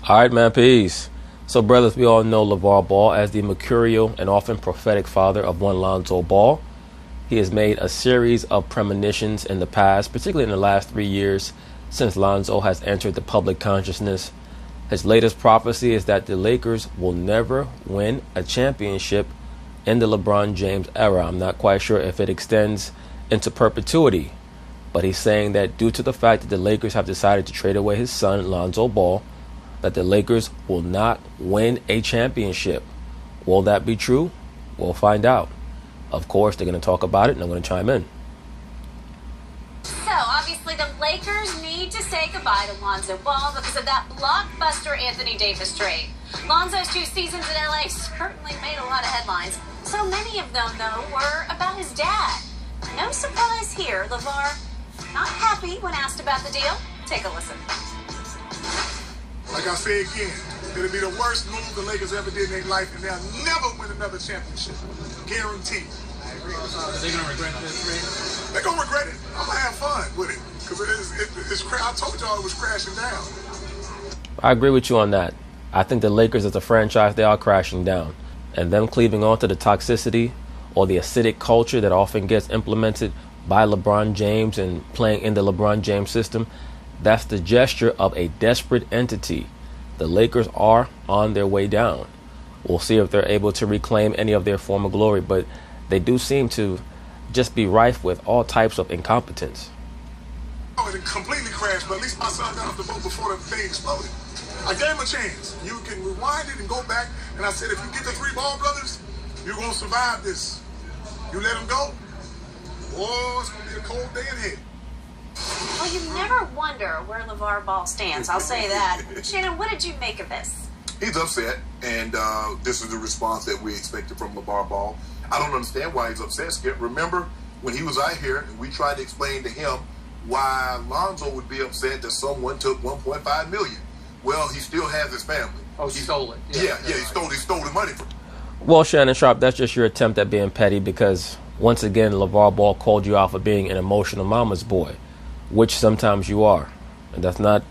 All right, man, peace. So, brothers, we all know LeVar Ball as the mercurial and often prophetic father of one Lonzo Ball. He has made a series of premonitions in the past, particularly in the last 3 years since Lonzo has entered the public consciousness. His latest prophecy is that the Lakers will never win a championship in the LeBron James era. I'm not quite sure if it extends into perpetuity, but he's saying that due to the fact that the Lakers have decided to trade away his son, Lonzo Ball, that the Lakers will not win a championship. Will that be true? We'll find out. Of course, they're going to talk about it, and I'm going to chime in. So, obviously, the Lakers need to say goodbye to Lonzo Ball because of that blockbuster Anthony Davis trade. Lonzo's 2 seasons in LA certainly made a lot of headlines. So many of them, though, were about his dad. No surprise here, LeVar not happy when asked about the deal. Take a listen. Like I say again, it'll be the worst move the Lakers ever did in their life, and they'll never win another championship. Guaranteed. I agree. Are they going to regret this trade? They're going to regret it. I'm going to have fun with it. Because I told y'all it was crashing down. I agree with you on that. I think the Lakers as a franchise, they are crashing down. And them cleaving on to the toxicity or the acidic culture that often gets implemented by LeBron James and playing in the LeBron James system, that's the gesture of a desperate entity. The Lakers are on their way down. We'll see if they're able to reclaim any of their former glory, but they do seem to just be rife with all types of incompetence. Oh, it completely crashed, but at least my son got off the boat before the thing exploded. I gave him a chance. You can rewind it and go back, and I said, if you get the 3 Ball brothers, you're going to survive this. You let them go, oh, it's going to be a cold day ahead. Well, you never wonder where LeVar Ball stands, I'll say that. Shannon, what did you make of this? He's upset, and this is the response that we expected from LeVar Ball. I don't understand why he's upset, Skip. Remember when he was out here and we tried to explain to him why Lonzo would be upset that someone took $1.5 million. Well, he still has his family. Oh, he stole it. Yeah, he stole the money from him. Well, Shannon Sharp, that's just your attempt at being petty because, once again, LeVar Ball called you out for being an emotional mama's boy, which sometimes you are. And that's not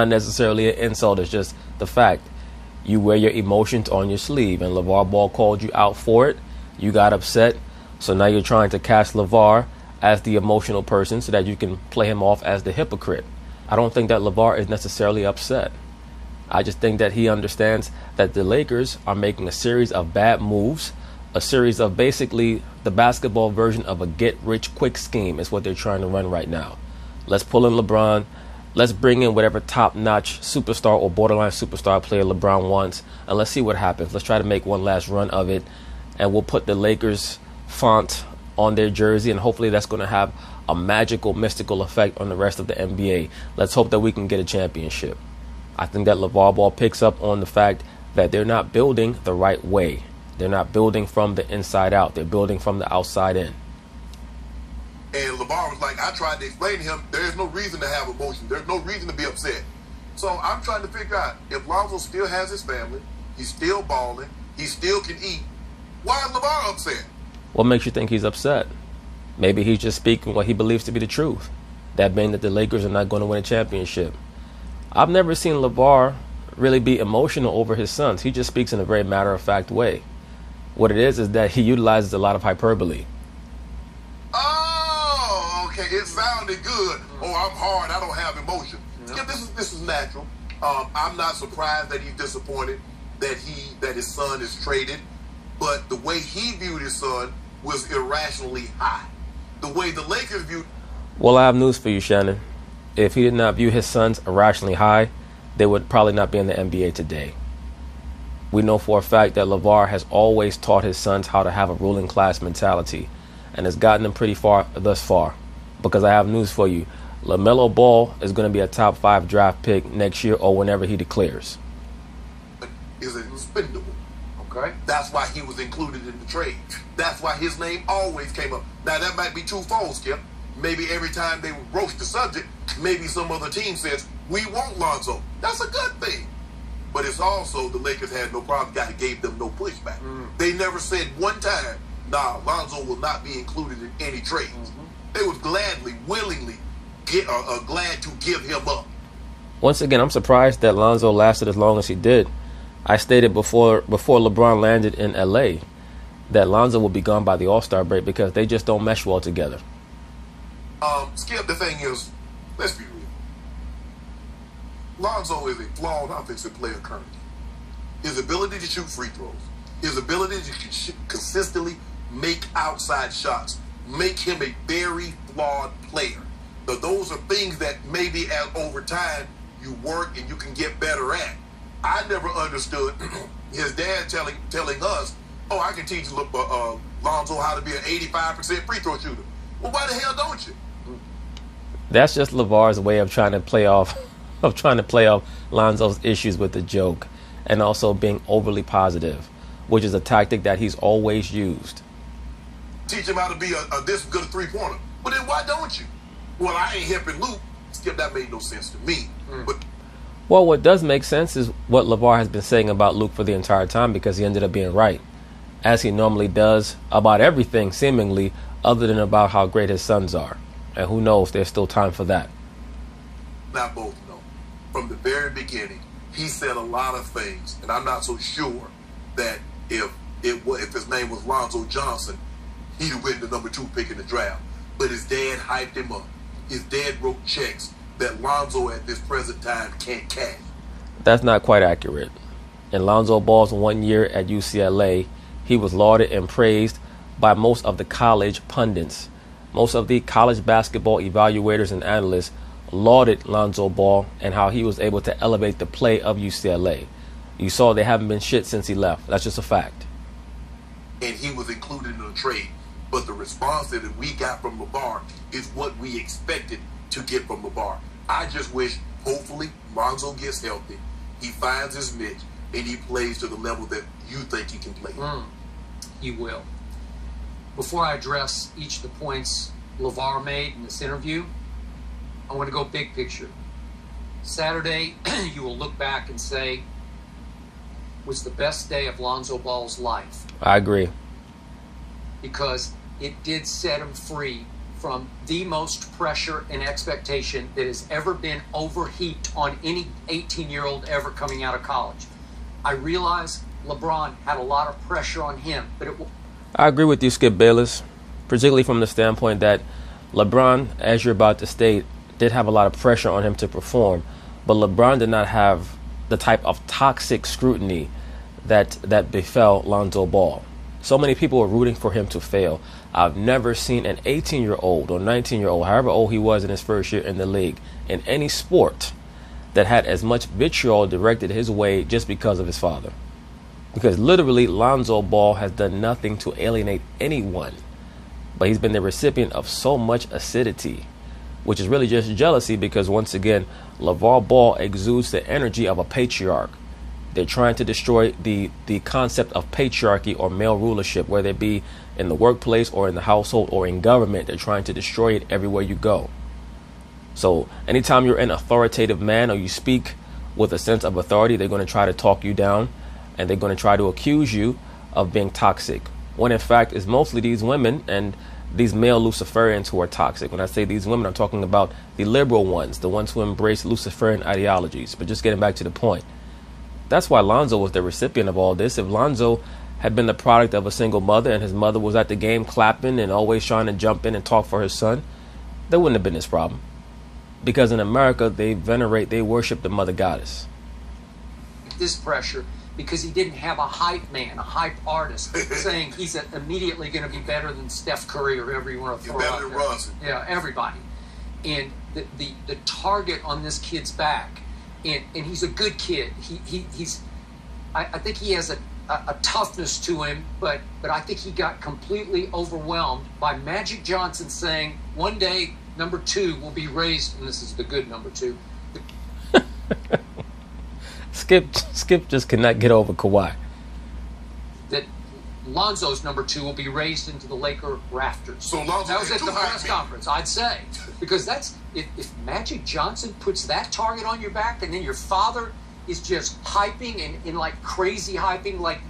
necessarily an insult. It's just the fact. You wear your emotions on your sleeve, and LeVar Ball called you out for it. You got upset, so now you're trying to cast LeVar as the emotional person so that you can play him off as the hypocrite. I don't think that LeVar is necessarily upset. I just think that he understands that the Lakers are making a series of bad moves, a series of basically the basketball version of a get-rich-quick scheme is what they're trying to run right now. Let's pull in LeBron. Let's bring in whatever top-notch superstar or borderline superstar player LeBron wants, and let's see what happens. Let's try to make one last run of it, and we'll put the Lakers font on their jersey, and hopefully that's going to have a magical, mystical effect on the rest of the NBA. Let's hope that we can get a championship. I think that LeVar Ball picks up on the fact that they're not building the right way. They're not building from the inside out. They're building from the outside in. And LeVar was like, I tried to explain to him, there's no reason to have emotion. There's no reason to be upset. So I'm trying to figure out, if Lonzo still has his family, he's still balling, he still can eat, why is LeVar upset? What makes you think he's upset? Maybe he's just speaking what he believes to be the truth. That being that the Lakers are not going to win a championship. I've never seen LeVar really be emotional over his sons. He just speaks in a very matter-of-fact way. What it is that he utilizes a lot of hyperbole. Oh, okay, it sounded good. Oh, I'm hard, I don't have emotion. Yeah, this is natural. I'm not surprised that he's disappointed that his son is traded, but the way he viewed his son was irrationally high. The way the Lakers viewed... Well, I have news for you, Shannon. If he did not view his sons irrationally high, they would probably not be in the NBA today. We know for a fact that LeVar has always taught his sons how to have a ruling class mentality and has gotten them pretty far thus far. Because I have news for you. LaMelo Ball is going to be a top 5 draft pick next year or whenever he declares. Is expendable. Okay? That's why he was included in the trade. That's why his name always came up. Now, that might be twofold, Skip. Maybe every time they broach the subject, maybe some other team says, we want Lonzo. That's a good thing. But it's also the Lakers had no problem. Guy gave them no pushback. They never said one time, nah, Lonzo will not be included in any trades. They would gladly, willingly, glad to give him up. Once again, I'm surprised that Lonzo lasted as long as he did. I stated before LeBron landed in LA that Lonzo will be gone by the All-Star break because they just don't mesh well together. Skip, the thing is, let's be real. Lonzo is a flawed offensive player currently. His ability to shoot free throws, his ability to consistently make outside shots, make him a very flawed player. So those are things that maybe over time you work and you can get better at. I never understood his dad telling us, oh, I can teach Lonzo how to be an 85% free throw shooter. Well, why the hell don't you? That's just LeVar's way of trying to play off Lonzo's issues with the joke, and also being overly positive, which is a tactic that he's always used. Teach him how to be this good a three-pointer. But then why don't you? Well, I ain't helping Luke. Skip, that made no sense to me. But well, what does make sense is what LeVar has been saying about Luke for the entire time, because he ended up being right, as he normally does about everything, seemingly, other than about how great his sons are. And who knows, there's still time for that. Not both, no. From the very beginning, he said a lot of things, and I'm not so sure that if his name was Lonzo Johnson, he'd have win the #2 pick in the draft. But his dad hyped him up. His dad wrote checks that Lonzo at this present time can't cash. That's not quite accurate. In Lonzo Ball's 1 year at UCLA, he was lauded and praised by most of the college pundits. Most of the college basketball evaluators and analysts lauded Lonzo Ball and how he was able to elevate the play of UCLA. You saw they haven't been shit since he left. That's just a fact. And he was included in the trade. But the response that we got from Lavar is what we expected to get from Lavar. I just wish, hopefully, Lonzo gets healthy, he finds his niche, and he plays to the level that you think he can play. He will. Before I address each of the points Lavar made in this interview, I want to go big picture. Saturday, you will look back and say, was the best day of Lonzo Ball's life. I agree. Because it did set him free from the most pressure and expectation that has ever been overheaped on any 18-year-old ever coming out of college. I realize LeBron had a lot of pressure on him, but I agree with you, Skip Bayless, particularly from the standpoint that LeBron, as you're about to state, did have a lot of pressure on him to perform, but LeBron did not have the type of toxic scrutiny that befell Lonzo Ball. So many people were rooting for him to fail. I've never seen an 18-year-old or 19-year-old, however old he was in his first year in the league, in any sport, that had as much vitriol directed his way just because of his father. Because literally, Lonzo Ball has done nothing to alienate anyone, but he's been the recipient of so much acidity, which is really just jealousy, because once again, LeVar Ball exudes the energy of a patriarch. They're trying to destroy the concept of patriarchy or male rulership, whether it be in the workplace or in the household or in government. They're trying to destroy it everywhere you go. So anytime you're an authoritative man or you speak with a sense of authority, they're going to try to talk you down, and they're going to try to accuse you of being toxic, when in fact it's mostly these women and these male Luciferians who are toxic. When I say these women, I'm talking about the liberal ones, the ones who embrace Luciferian ideologies. But just getting back to the point, that's why Lonzo was the recipient of all this. If Lonzo had been the product of a single mother and his mother was at the game clapping and always trying to jump in and talk for her son, there wouldn't have been this problem. Because in America, they worship the mother goddess. This pressure, because he didn't have a hype man, a hype artist, saying he's immediately going to be better than Steph Curry or whoever you want to throw out there. Yeah, everybody. And the target on this kid's back, and he's a good kid. I think he has a toughness to him, but I think he got completely overwhelmed by Magic Johnson saying, one day, #2 will be raised, and this is the good #2. Skip just cannot get over Kawhi. That Lonzo's #2 will be raised into the Laker rafters. So Lonzo, that was at the press conference, I'd say. Because that's if Magic Johnson puts that target on your back, and then your father is just hyping and like crazy hyping, like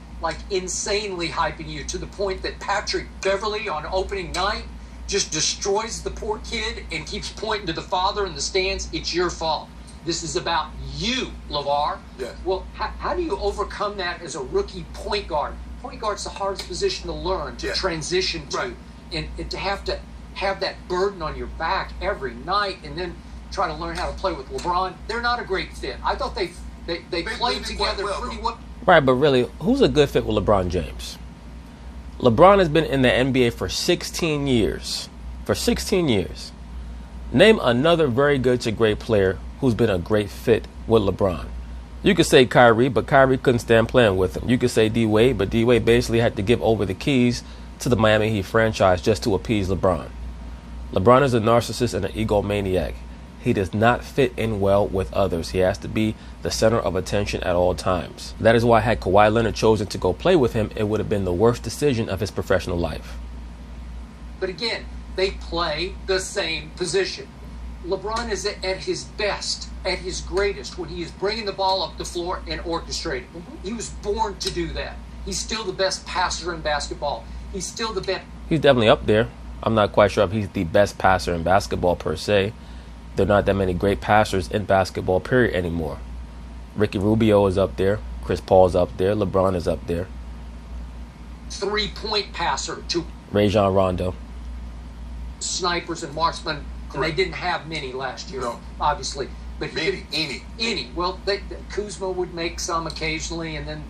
insanely hyping you, to the point that Patrick Beverly on opening night just destroys the poor kid and keeps pointing to the father in the stands, it's your fault. This is about you, Lavar. Yes. Well, how do you overcome that as a rookie point guard? Point guard's the hardest position to learn, to transition to, Right. and to have that burden on your back every night, and then try to learn how to play with LeBron. They're not a great fit. I thought they played together pretty well. Right, but really, who's a good fit with LeBron James? LeBron has been in the NBA for 16 years. For 16 years. Name another very good to great player who's been a great fit with LeBron. You could say Kyrie, but Kyrie couldn't stand playing with him. You could say D-Wade, but D-Wade basically had to give over the keys to the Miami Heat franchise just to appease LeBron. LeBron is a narcissist and an egomaniac. He does not fit in well with others. He has to be the center of attention at all times. That is why had Kawhi Leonard chosen to go play with him, it would have been the worst decision of his professional life. But again, they play the same position. LeBron is at his best, at his greatest, when he is bringing the ball up the floor and orchestrating. He was born to do that. He's still the best passer in basketball. He's still the best. He's definitely up there. I'm not quite sure if he's the best passer in basketball per se. There are not that many great passers in basketball, period, anymore. Ricky Rubio is up there. Chris Paul's up there. LeBron is up there. Three-point passer to Rajon Rondo. Snipers and marksmen. And they didn't have many last year, obviously. But any. Well, Kuzma would make some occasionally, and then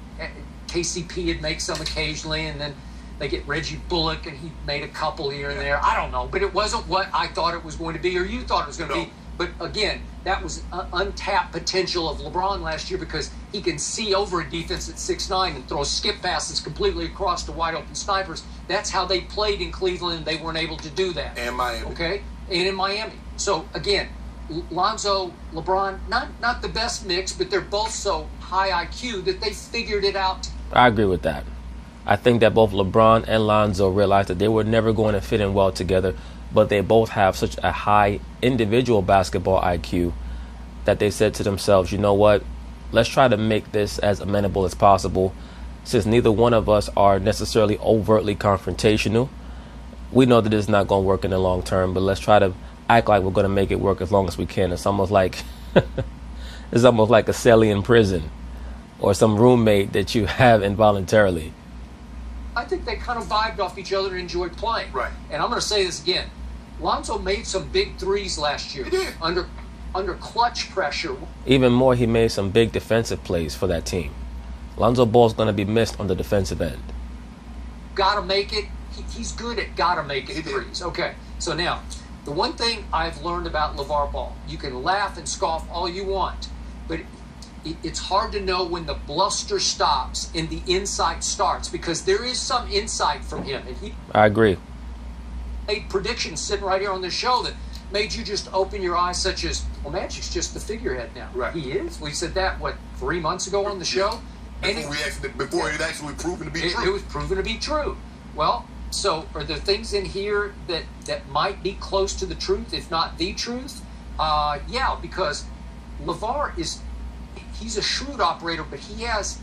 KCP would make some occasionally, and then they get Reggie Bullock, and he made a couple here and there. I don't know, but it wasn't what I thought it was going to be, or you thought it was going to be. But again, that was untapped potential of LeBron last year, because he can see over a defense at 6'9" and throw skip passes completely across to wide open snipers. That's how they played in Cleveland. They weren't able to do that. And Miami. Okay? And in Miami. So again, Lonzo, LeBron, not the best mix, but they're both so high IQ that they figured it out. I agree with that. I think that both LeBron and Lonzo realized that they were never going to fit in well together, but they both have such a high individual basketball IQ that they said to themselves, you know what, let's try to make this as amenable as possible. Since neither one of us are necessarily overtly confrontational, we know that it's not going to work in the long term, but let's try to act like we're going to make it work as long as we can. It's almost like a cellie in prison, or some roommate that you have involuntarily. I think they kind of vibed off each other and enjoyed playing. Right. And I'm going to say this again. Lonzo made some big threes last year. He did. Under clutch pressure. Even more, he made some big defensive plays for that team. Lonzo Ball's going to be missed on the defensive end. Gotta make it. He's good at gotta make it threes. Okay. So now, the one thing I've learned about LeVar Ball, you can laugh and scoff all you want, but it's hard to know when the bluster stops and the insight starts, because there is some insight from him. And I agree. made predictions sitting right here on this show that made you just open your eyes, such as, well, Magic's just the figurehead now. Right. He is. We said that, 3 months ago on the show? Before it actually proven to be true. It was proven to be true. Well, so are there things in here that might be close to the truth, if not the truth? Yeah, because LeVar he's a shrewd operator, but he has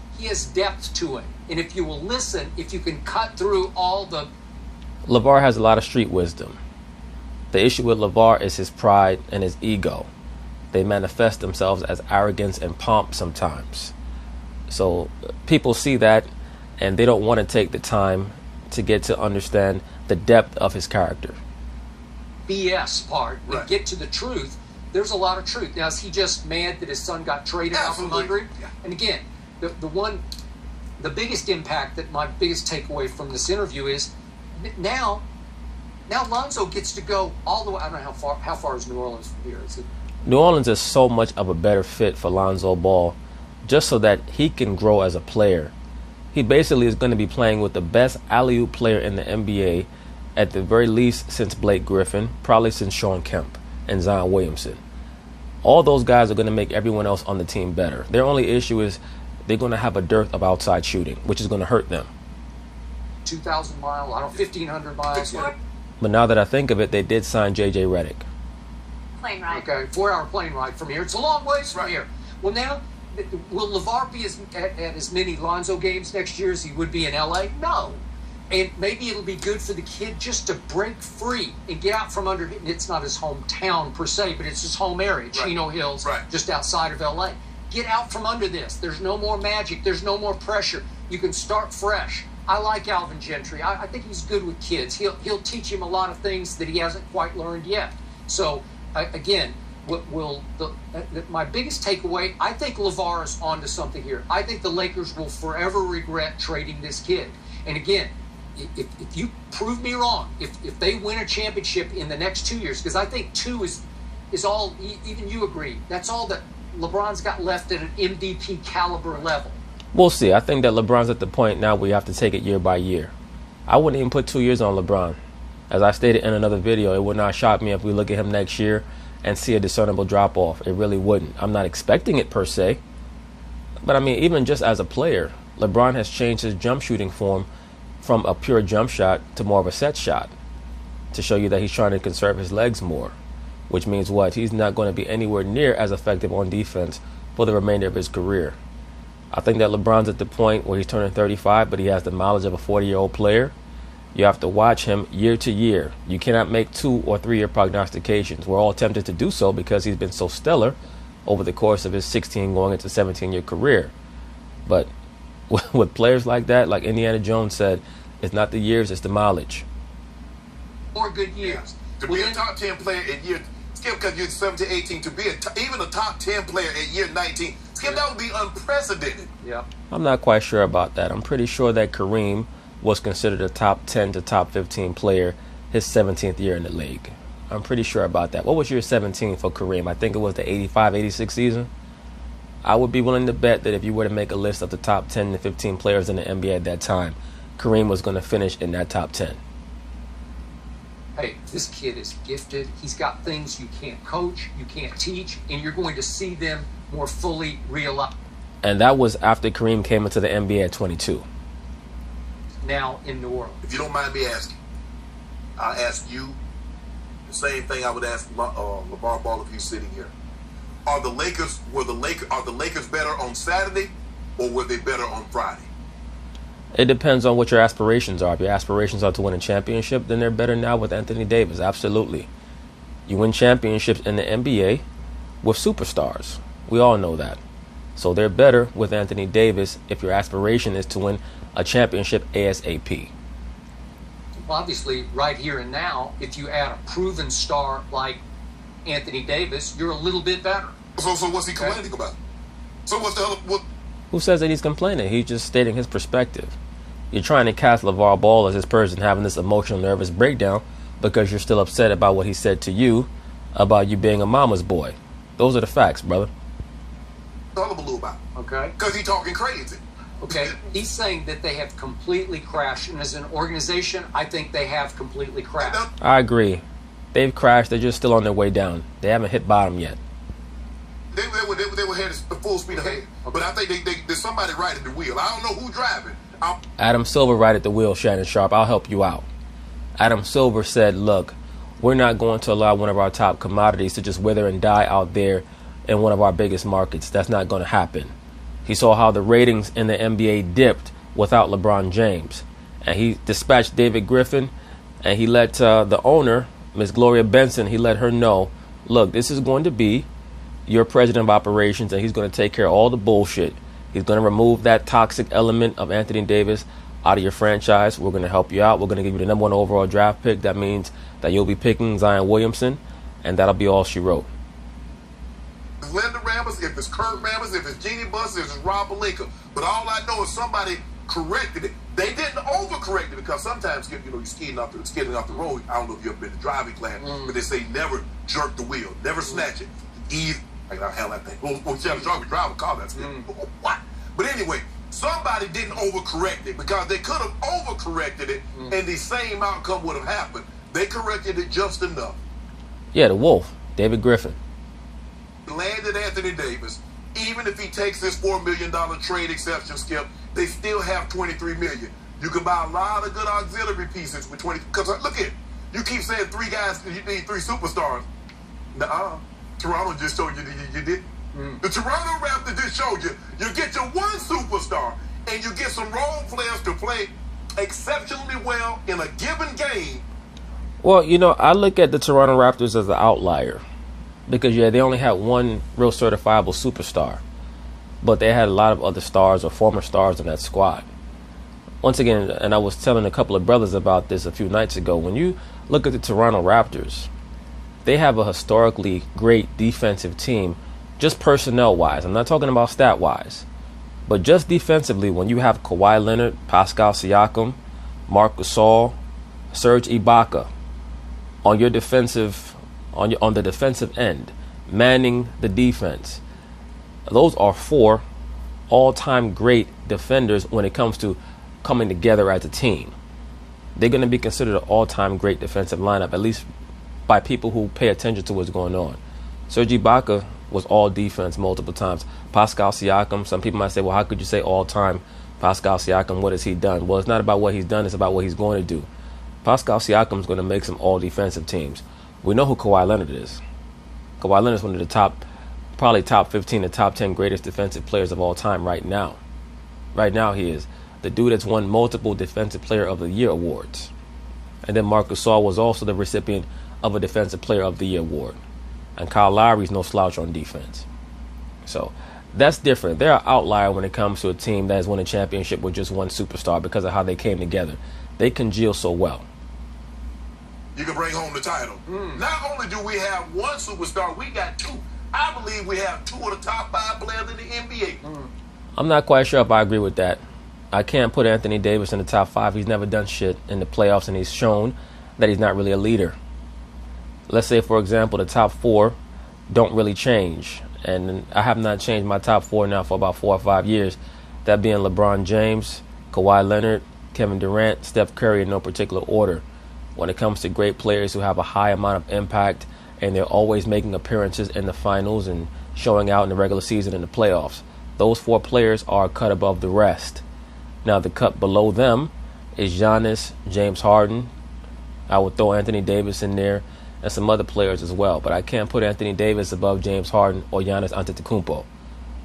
depth to him. And if you will listen, if you can cut through all the... LeVar has a lot of street wisdom. The issue with LeVar is his pride and his ego. They manifest themselves as arrogance and pomp sometimes. So people see that, and they don't want to take the time to get to understand the depth of his character. BS part, Right. and get to the truth. There's a lot of truth. Now, is he just mad that his son got traded out from under him? Yeah. And again, the biggest impact, that my biggest takeaway from this interview is now Lonzo gets to go all the way. I don't know how far is New Orleans from here? Is it? New Orleans is so much of a better fit for Lonzo Ball, just so that he can grow as a player. He basically is going to be playing with the best alley-oop player in the NBA, at the very least since Blake Griffin, probably since Shawn Kemp and Zion Williamson. All those guys are going to make everyone else on the team better. Their only issue is they're going to have a dearth of outside shooting, which is going to hurt them. 2,000 miles, 1,500 miles. But now that I think of it, they did sign J.J. Redick. Plane ride. Okay, 4-hour plane ride from here. It's a long ways from here. Well, now, will LeVar be at as many Lonzo games next year as he would be in L.A.? No. And maybe it'll be good for the kid just to break free and get out from under. It's not his hometown per se, but it's his home area, Chino Hills, just outside of L.A. Get out from under this. There's no more magic. There's no more pressure. You can start fresh. I like Alvin Gentry. I think he's good with kids. He'll teach him a lot of things that he hasn't quite learned yet. So, again, my biggest takeaway, I think Lavar is onto something here. I think the Lakers will forever regret trading this kid. And again, if you prove me wrong, if they win a championship in the next 2 years, because I think 2 is all, even you agree, that's all that LeBron's got left at an MVP caliber level. We'll see. I think that LeBron's at the point now where you have to take it year by year. I wouldn't even put 2 years on LeBron. As I stated in another video, it would not shock me if we look at him next year and see a discernible drop-off. It really wouldn't. I'm not expecting it per se. But I mean, even just as a player, LeBron has changed his jump shooting form from a pure jump shot to more of a set shot to show you that he's trying to conserve his legs more, which means what? He's not going to be anywhere near as effective on defense for the remainder of his career. I think that LeBron's at the point where he's turning 35, but he has the mileage of a 40-year-old player. You have to watch him year to year. You cannot make 2 or 3 year prognostications. We're all tempted to do so because he's been so stellar over the course of his 16 going into 17-year career. But with players like that, like Indiana Jones said, it's not the years, it's the mileage. 4 good years. To be a top 10 player at year, Skip, because you're 17, 18, to be even a top 10 player at year 19, Skip, that would be unprecedented. Yeah. I'm not quite sure about that. I'm pretty sure that Kareem was considered a top 10 to top 15 player his 17th year in the league. I'm pretty sure about that. What was year 17 for Kareem? I think it was the 85-86 season. I would be willing to bet that if you were to make a list of the top 10 to 15 players in the NBA at that time, Kareem was going to finish in that top 10. Hey, this kid is gifted. He's got things you can't coach, you can't teach, and you're going to see them more fully realized. And that was after Kareem came into the NBA at 22. Now in New Orleans. If you don't mind me asking, I'll ask you the same thing I would ask LeVar Ball if he's sitting here. Are the Lakers better on Saturday, or were they better on Friday? It depends on what your aspirations are. If your aspirations are to win a championship, then they're better now with Anthony Davis. Absolutely. You win championships in the NBA with superstars. We all know that. So they're better with Anthony Davis if your aspiration is to win a championship ASAP. Obviously, right here and now, if you add a proven star like Anthony Davis, you're a little bit better. So what's he complaining about? So what's the hell? What? Who says that he's complaining? He's just stating his perspective. You're trying to cast LeVar Ball as this person having this emotional, nervous breakdown because you're still upset about what he said to you about you being a mama's boy. Those are the facts, brother. Hullabaloo about. Okay. Because he's talking crazy. Okay. He's saying that they have completely crashed, and as an organization, I think they have completely crashed. I agree. They've crashed. They're just still on their way down. They haven't hit bottom yet. They were headed full speed ahead. Okay. But I think there's somebody right at the wheel. I don't know who's driving. Adam Silver right at the wheel, Shannon Sharp. I'll help you out. Adam Silver said, look, we're not going to allow one of our top commodities to just wither and die out there in one of our biggest markets. That's not going to happen. He saw how the ratings in the NBA dipped without LeBron James. And he dispatched David Griffin, and he let the owner, Miss Gloria Benson, he let her know, look, this is going to be your president of operations, and he's going to take care of all the bullshit. He's going to remove that toxic element of Anthony Davis out of your franchise. We're going to help you out. We're going to give you the #1 overall draft pick. That means that you'll be picking Zion Williamson, and that'll be all she wrote. If it's Linda Ramos, if it's Kurt Ramos, if it's Jeannie Buss, if it's Rob Pelinka. But all I know is somebody corrected it. They didn't overcorrect it because sometimes, you're skidding off the road. I don't know if you've ever been to driving class, but they say never jerk the wheel, never snatch it. Like the hell that thing. Well, Shannon Sharp drive a car. That's what? But anyway, somebody didn't overcorrect it because they could have overcorrected it, and the same outcome would have happened. They corrected it just enough. Yeah, the Wolf, David Griffin. Landed Anthony Davis. Even if he takes this $4 million trade exception, Skip, they still have $23 million. You can buy a lot of good auxiliary pieces with 20. Because look here, you keep saying 3 guys, you need 3 superstars. Nuh-uh. Toronto just showed you you didn't. The Toronto Raptors just showed you. You get your 1 superstar, and you get some role players to play exceptionally well in a given game. Well, you know, I look at the Toronto Raptors as an outlier because, yeah, they only had one real certifiable superstar, but they had a lot of other stars or former stars in that squad. Once again, and I was telling a couple of brothers about this a few nights ago, when you look at the Toronto Raptors, they have a historically great defensive team, just personnel-wise. I'm not talking about stat-wise, but just defensively, when you have Kawhi Leonard, Pascal Siakam, Marc Gasol, Serge Ibaka on your defensive, on the defensive end, manning the defense. Those are four all-time great defenders when it comes to coming together as a team. They're going to be considered an all-time great defensive lineup, at least by people who pay attention to what's going on. Serge Ibaka was all defense multiple times. Pascal Siakam, some people might say, well, how could you say all-time Pascal Siakam? What has he done? Well, it's not about what he's done. It's about what he's going to do. Pascal Siakam is going to make some all-defensive teams. We know who Kawhi Leonard is. Kawhi Leonard is one of the probably top 15 to top 10 greatest defensive players of all time right now. Right now he is. The dude that's won multiple Defensive Player of the Year awards. And then Marc Gasol was also the recipient of a Defensive Player of the Year award. And Kyle Lowry's no slouch on defense. So that's different. They're an outlier when it comes to a team that has won a championship with just one superstar because of how they came together. They congeal so well. You can bring home the title. Not only do we have one superstar, we got two. I believe we have two of the top 5 players in the NBA. I'm not quite sure if I agree with that. I can't put Anthony Davis in the top 5. He's never done shit in the playoffs, and he's shown that he's not really a leader. Let's say, for example, the top 4 don't really change. And I have not changed my top 4 now for about 4 or 5 years. That being LeBron James, Kawhi Leonard, Kevin Durant, Steph Curry in no particular order. When it comes to great players who have a high amount of impact and they're always making appearances in the finals and showing out in the regular season and the playoffs, those 4 players are cut above the rest. Now, the cut below them is Giannis, James Harden. I would throw Anthony Davis in there and some other players as well. But I can't put Anthony Davis above James Harden or Giannis Antetokounmpo.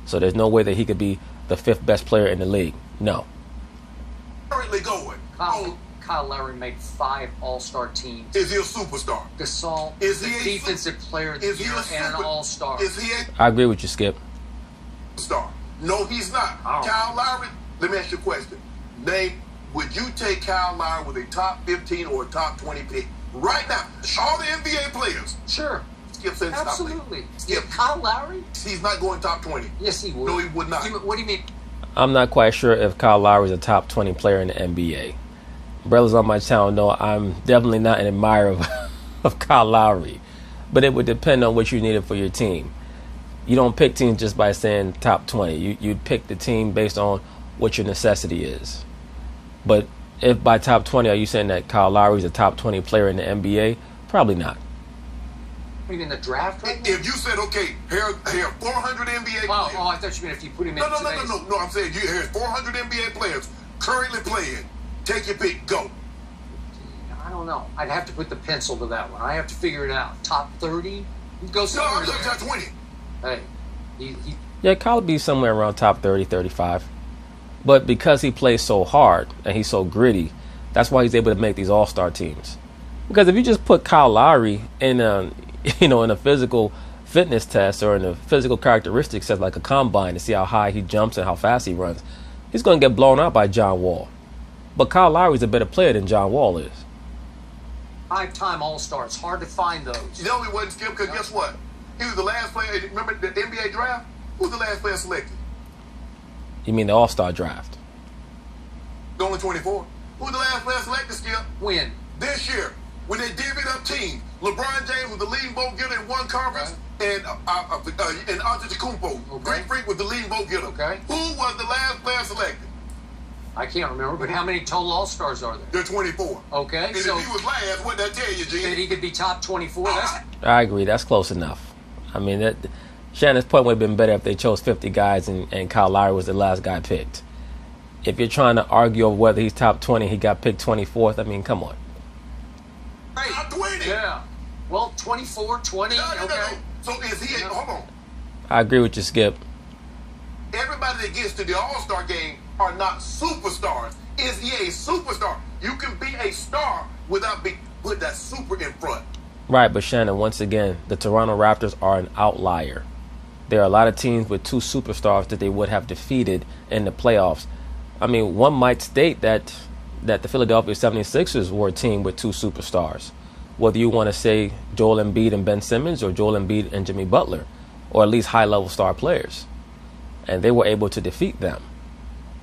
So there's no way that he could be the 5th best player in the league. No. Currently going. Kyle Lowry made 5 All-Star teams. Is he a superstar? Gasol is the he defensive player of the year and an All-Star. Is he I agree with you, Skip. Star? No, he's not. Kyle Lowry, let me ask you a question. Would you take Kyle Lowry with a top 15 or a top 20 pick right now? All the NBA players. Sure. Skip said absolutely. Skip. Kyle Lowry? He's not going top 20. Yes, he would. No, he would not. What do you mean? I'm not quite sure if Kyle Lowry is a top 20 player in the NBA. Brothers on my channel know I'm definitely not an admirer of Kyle Lowry. But it would depend on what you needed for your team. You don't pick teams just by saying top 20. You'd pick the team based on what your necessity is. But if by top 20, are you saying that Kyle Lowry is a top 20 player in the NBA? Probably not. What, you mean the draft right now? If you said, okay, here are 400 NBA players. Oh, I thought you meant if you put him in today's... No, I'm saying here's 400 NBA players currently playing. Take your pick. Go. I don't know. I'd have to put the pencil to that one. I have to figure it out. Top 30? Go somewhere. No, I'm talking top 20. Hey, Yeah, Kyle would be somewhere around top 30, 35. But because he plays so hard and he's so gritty, that's why he's able to make these all-star teams. Because if you just put Kyle Lowry in a physical fitness test or in a physical characteristics test like a combine to see how high he jumps and how fast he runs, he's going to get blown out by John Wall. But Kyle Lowry's a better player than John Wall is. 5-time All-Star. It's hard to find those. You know he wasn't, Skip, because guess what? He was the last player. Remember the NBA draft? Who was the last player selected? You mean the All-Star draft? Only 24. Who was the last player selected, Skip? When? This year. When they divvied up teams. LeBron James was the leading vote getter in one conference, and Antetokounmpo. Okay. Greek Freak was the leading vote getter. Okay. Who was the last player selected? I can't remember, but how many total All-Stars are there? They're 24. Okay, and so if he was last, what did that tell you, G? that he could be top 24? I agree. That's close enough. I mean, Shannon's point would have been better if they chose 50 guys and Kyle Lowry was the last guy picked. If you're trying to argue over whether he's top 20, he got picked 24th, I mean, come on. Right. Top 20. Yeah. Well, 24, 20, No. okay. So is he, hold on. I agree with you, Skip. everybody that gets to the All-Star game are not superstars. Is he a superstar? You can be a star without put that super in front. Right, but Shannon, once again, the Toronto Raptors are an outlier. There are a lot of teams with two superstars that they would have defeated in the playoffs. I mean, one might state that the Philadelphia 76ers were a team with two superstars. Whether you want to say Joel Embiid and Ben Simmons or Joel Embiid and Jimmy Butler, or at least high-level star players. And they were able to defeat them.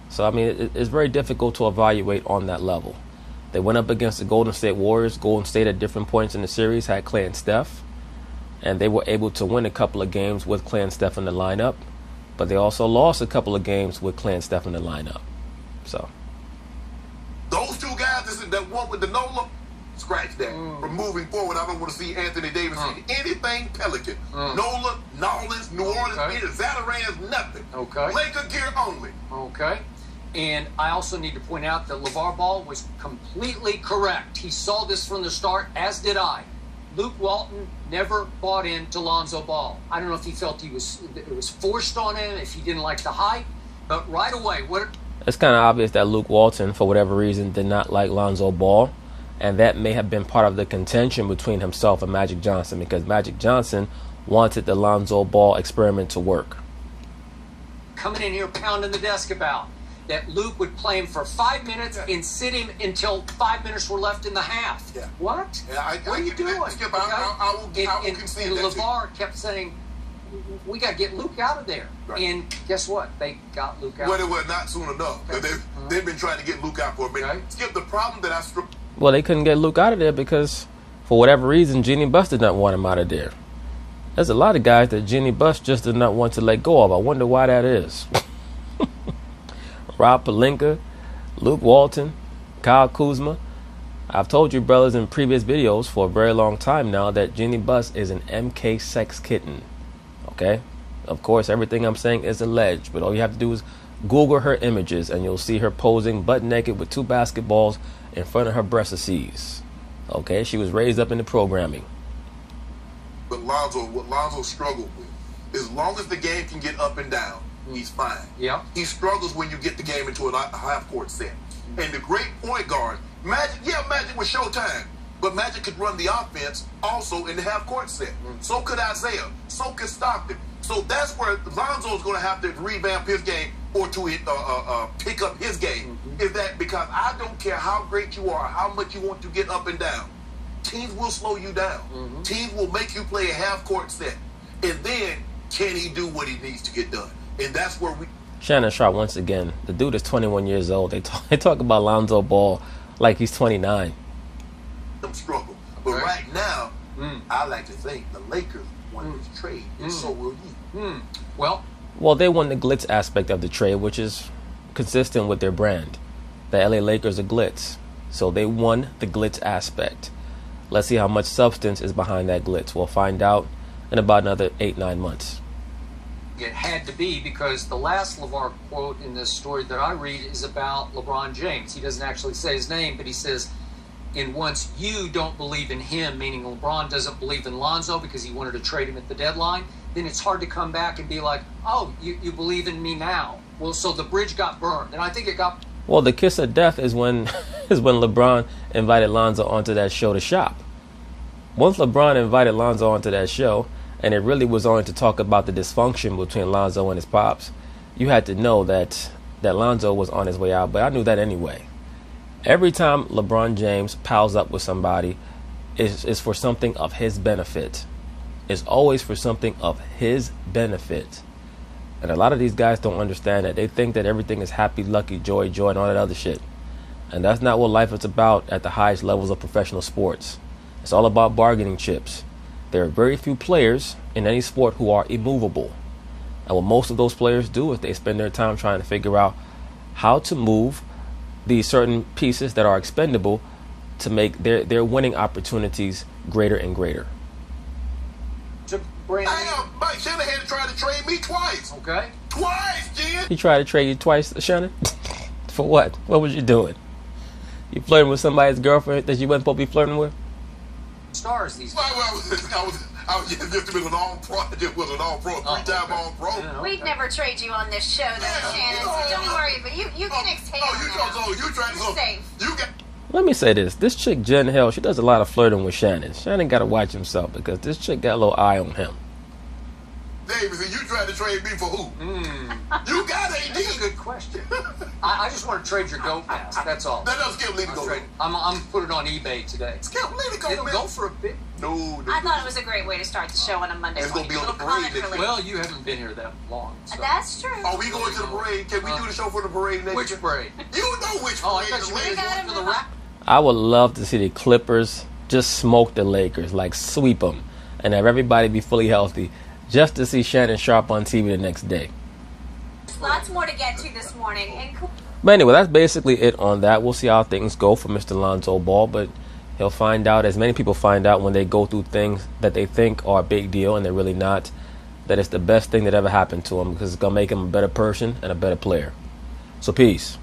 So, I mean, it's very difficult to evaluate on that level. They went up against the Golden State Warriors. Golden State at different points in the series had Klay and Steph. And they were able to win a couple of games with Klay and Steph in the lineup. But they also lost a couple of games with Klay and Steph in the lineup. So those two guys, that one with the no-look, scratch that. From moving forward, I don't want to see Anthony Davis in anything Pelican. No-look, Nolans, New Orleans, Zatarans, nothing. Okay. Laker gear only. Okay. And I also need to point out that LeVar Ball was completely correct. He saw this from the start, as did I. Luke Walton never bought into Lonzo Ball. I don't know if he felt it was forced on him, if he didn't like the hype, but right away, it's kind of obvious that Luke Walton, for whatever reason, did not like Lonzo Ball, and that may have been part of the contention between himself and Magic Johnson, because Magic Johnson wanted the Lonzo Ball experiment to work. Coming in here pounding the desk about that Luke would play him for 5 minutes and sit him until 5 minutes were left in the half. Yeah. What? Yeah, what are you doing? Skip, I will concede that. LeVar kept saying, we got to get Luke out of there. Right. And guess what? They got Luke out. Well, it was not soon enough. Okay. They've been trying to get Luke out for a minute. Okay. Skip, the problem that Well, they couldn't get Luke out of there because, for whatever reason, Jeannie Buss did not want him out of there. There's a lot of guys that Jeannie Buss just did not want to let go of. I wonder why that is. Rob Pelinka, Luke Walton, Kyle Kuzma. I've told you, brothers, in previous videos for a very long time now that Jeannie Buss is an MK sex kitten. Okay? Of course, everything I'm saying is alleged, but all you have to do is Google her images and you'll see her posing butt naked with two basketballs in front of her breastises. Okay? She was raised up in the programming. But what Lonzo struggled with, as long as the game can get up and down, he's fine. Yeah. He struggles when you get the game into a half-court set. And the great point guard, Magic was Showtime, but Magic could run the offense also in the half-court set. So could Isaiah. So could Stockton. So that's where Lonzo's going to have to revamp his game or to pick up his game. Is that because I don't care how great you are, how much you want to get up and down. Teams will slow you down. Teams will make you play a half-court set. And then, can he do what he needs to get done? And that's where Shannon Sharp, once again, the dude is 21 years old. They talk about Lonzo Ball like he's 29. Struggle. But right now, I like to think the Lakers won this trade, and so will you. Well, they won the glitz aspect of the trade, which is consistent with their brand. The LA Lakers are glitz. So they won the glitz aspect. Let's see how much substance is behind that glitz. We'll find out in about another 8-9 months. It had to be, because the last LeVar quote in this story that I read is about LeBron James. He doesn't actually say his name, but he says, and once you don't believe in him, meaning LeBron doesn't believe in Lonzo because he wanted to trade him at the deadline, then it's hard to come back and be like, oh, you believe in me now. Well, so the bridge got burned. And I think it got... Well, the kiss of death is when LeBron invited Lonzo onto that show to shop. Once LeBron invited Lonzo onto that show, and it really was only to talk about the dysfunction between Lonzo and his pops, you had to know that Lonzo was on his way out. But I knew that anyway. Every time LeBron James pals up with somebody, it's for something of his benefit. It's always for something of his benefit. And a lot of these guys don't understand that. They think that everything is happy, lucky, joy, and all that other shit. And that's not what life is about at the highest levels of professional sports. It's all about bargaining chips. There are very few players in any sport who are immovable. And what most of those players do is they spend their time trying to figure out how to move these certain pieces that are expendable to make their winning opportunities greater and greater. Mike Shanahan tried to trade me twice. Okay. Twice, Jen. He tried to trade you twice, Shannon? For what? What was you doing? You flirting with somebody's girlfriend that you wasn't supposed to be flirting with? Stars these days. Well, I was just been an all-pro, just was an all-pro, three-time all-pro. Yeah, We'd never trade you on this show, though, Shannon, so don't worry, but you can exhale now. You trying to You're safe. You got. Let me say this. This chick, Jen Hill, she does a lot of flirting with Shannon. Shannon got to watch himself because this chick got a little eye on him. Davis, you tried to trade me for who? You got AD. That's a good question. I just want to trade your GO pass. That's all. That doesn't Skip leave go. I'm put it on eBay today. Skip leave go. It'll go for a bit. No. I thought it was a great way to start the show on a Monday It's morning. gonna be on the Little parade comic next relief. Well, you haven't been here that long. So. That's true. Are we going to the parade? Can we do the show for the parade next Which year? parade? You know which Oh, I parade. thought you the meant ladies- going for the rap. I would love to see the Clippers just smoke the Lakers, like sweep them, and have everybody be fully healthy, just to see Shannon Sharp on TV the next day. Lots more to get to this morning. And But anyway, that's basically it on that. We'll see how things go for Mr. Lonzo Ball, but he'll find out, as many people find out when they go through things that they think are a big deal and they're really not, that it's the best thing that ever happened to him because it's going to make him a better person and a better player. So peace.